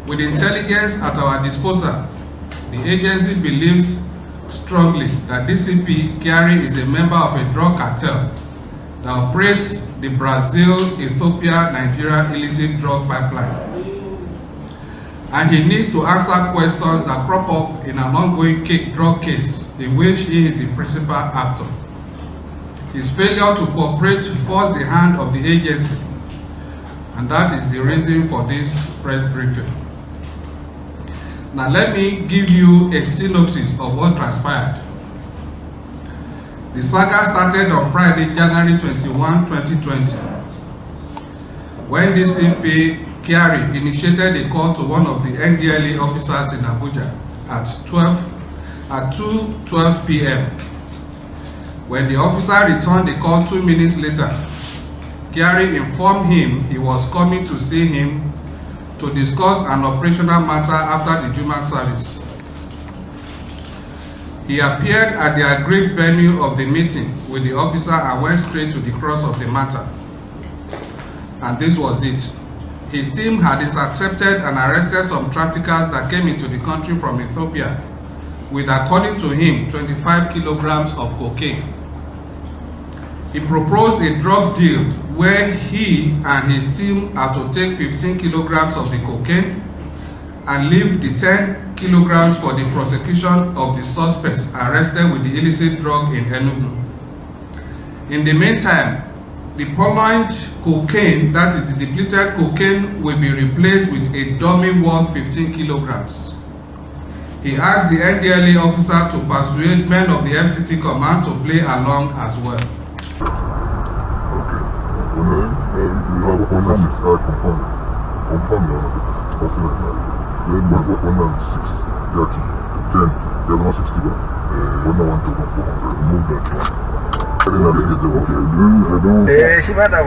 With intelligence at our disposal, the agency believes strongly that DCP Kyari is a member of a drug cartel that operates the Brazil-Ethiopia-Nigeria illicit drug pipeline. And he needs to answer questions that crop up in an ongoing drug case in which he is the principal actor. His failure to cooperate forced the hand of the agency, and that is the reason for this press briefing. Now let me give you a synopsis of what transpired. The saga started on Friday, January 21, 2020, when DCP Kyari initiated a call to one of the Ndlea officers in Abuja at 2:12 p.m. When the officer returned the call 2 minutes later, Kyari informed him he was coming to see him to discuss an operational matter after the Jumat service. He appeared at the agreed venue of the meeting with the officer and went straight to the crux of the matter. And this was it. His team had intercepted and arrested some traffickers that came into the country from Ethiopia with, according to him, 25 kilograms of cocaine. He proposed a drug deal where he and his team are to take 15 kilograms of the cocaine and leave the 10 kilograms for the prosecution of the suspects arrested with the illicit drug in Enugu. In the meantime, the purloined cocaine, that is the depleted cocaine, will be replaced with a dummy worth 15 kilograms. He asked the Ndlea officer to persuade men of the FCT command to play along as well. She might have